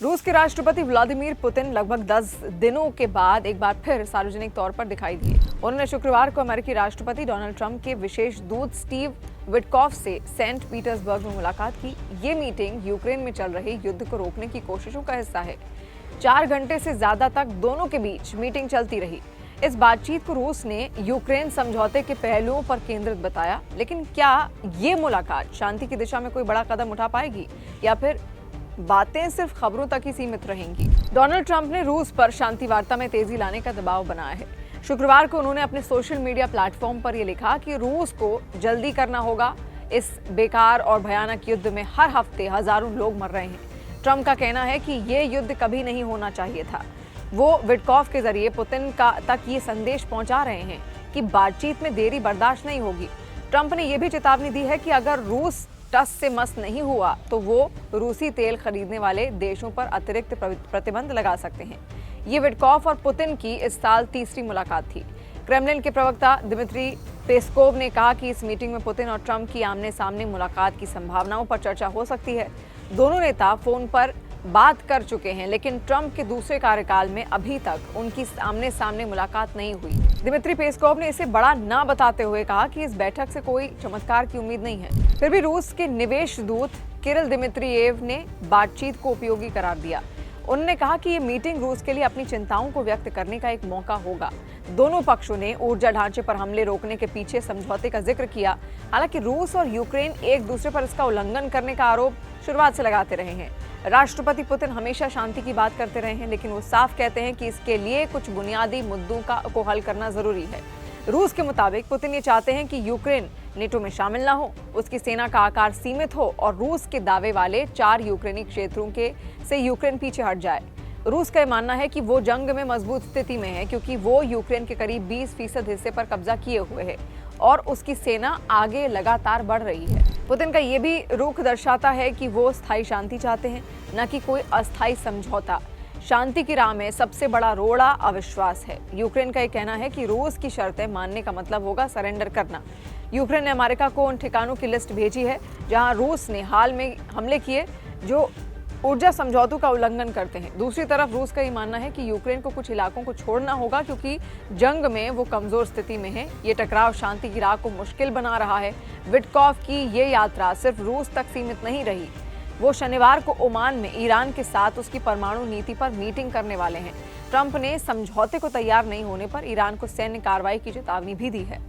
रूस के राष्ट्रपति व्लादिमीर पुतिन लगभग 10 दिनों के बाद एक बार फिर सार्वजनिक तौर पर दिखाई दिए। उन्होंने शुक्रवार को अमेरिकी राष्ट्रपति डोनाल्ड ट्रंप के विशेष दूत स्टीव विटकॉफ से सेंट पीटर्सबर्ग में मुलाकात की। ये मीटिंग यूक्रेन में चल रहे युद्ध को रोकने की कोशिशों का हिस्सा है। 4 घंटे से ज्यादा तक दोनों के बीच मीटिंग चलती रही। इस बातचीत को रूस ने यूक्रेन समझौते के पहलुओं पर केंद्रित बताया, लेकिन क्या ये मुलाकात शांति की दिशा में कोई बड़ा कदम उठा पाएगी या फिर बातें सिर्फ खबरों तक ही सीमित रहेंगी? डोनाल्ड ट्रंप ने रूस पर शांति वार्ता में तेजी लाने का दबाव बनाया है। शुक्रवार को उन्होंने अपने सोशल मीडिया प्लेटफॉर्म पर यह लिखा कि रूस को जल्दी करना होगा। इस बेकार और भयानक युद्ध में हर हफ्ते हजारों लोग मर रहे हैं। ट्रंप का कहना है कि ये युद्ध कभी नहीं होना चाहिए था। वो विटकॉफ के जरिए पुतिन तक ये संदेश पहुंचा रहे हैं कि बातचीत में देरी बर्दाश्त नहीं होगी। ट्रंप ने यह भी चेतावनी दी है कि अगर रूस टस से मस नहीं हुआ तो वो रूसी तेल खरीदने वाले देशों पर अतिरिक्त प्रतिबंध लगा सकते हैं। ये विटकॉफ और पुतिन की इस साल तीसरी मुलाकात थी। क्रेमलिन के प्रवक्ता दिमित्री पेस्कोव ने कहा कि इस मीटिंग में पुतिन और ट्रंप की आमने सामने मुलाकात की संभावनाओं पर चर्चा हो सकती है। दोनों नेता फोन पर बात कर चुके हैं, लेकिन ट्रंप के दूसरे कार्यकाल में अभी तक उनकी आमने सामने मुलाकात नहीं हुई। दिमित्री पेस्कोव ने इसे बड़ा ना बताते हुए कहा कि इस बैठक से कोई चमत्कार की उम्मीद नहीं है। फिर भी रूस के निवेश दूत किरिल दिमित्रियेव ने बातचीत को उपयोगी करार दिया। उन्होंने कहा कि ये मीटिंग रूस के लिए अपनी चिंताओं को व्यक्त करने का एक मौका होगा। दोनों पक्षों ने ऊर्जा ढांचे पर हमले रोकने के पीछे समझौते का जिक्र किया। हालांकि रूस और यूक्रेन एक दूसरे पर इसका उल्लंघन करने का आरोप शुरुआत से लगाते रहे हैं। राष्ट्रपति पुतिन हमेशा शांति की बात करते रहे हैं, लेकिन वो साफ कहते हैं कि इसके लिए कुछ बुनियादी मुद्दों को हल करना जरूरी है। रूस के मुताबिक पुतिन ये चाहते हैं कि यूक्रेन नेटो में शामिल ना हो, उसकी सेना का आकार सीमित हो और रूस के दावे वाले 4 यूक्रेनी क्षेत्रों से यूक्रेन पीछे हट जाए। रूस का मानना है कि वो जंग में मजबूत स्थिति में है, क्योंकि वो यूक्रेन के करीब 20% हिस्से पर कब्जा किए हुए है और उसकी सेना आगे लगातार बढ़ रही है। पुतिन का ये भी रुख दर्शाता है कि वो स्थायी शांति चाहते हैं, न कि कोई अस्थायी समझौता। शांति की राह में सबसे बड़ा रोड़ा अविश्वास है। यूक्रेन का ये कहना है कि रूस की शर्तें मानने का मतलब होगा सरेंडर करना। यूक्रेन ने अमेरिका को उन ठिकानों की लिस्ट भेजी है जहां रूस ने हाल में हमले किए जो ऊर्जा समझौतों का उल्लंघन करते हैं। दूसरी तरफ रूस का ये मानना है कि यूक्रेन को कुछ इलाकों को छोड़ना होगा, क्योंकि जंग में वो कमजोर स्थिति में है। ये टकराव शांति की राह को मुश्किल बना रहा है। विटकॉफ की ये यात्रा सिर्फ रूस तक सीमित नहीं रही। वो शनिवार को ओमान में ईरान के साथ उसकी परमाणु नीति पर मीटिंग करने वाले हैं। ट्रंप ने समझौते को तैयार नहीं होने पर ईरान को सैन्य कार्रवाई की चेतावनी भी दी है।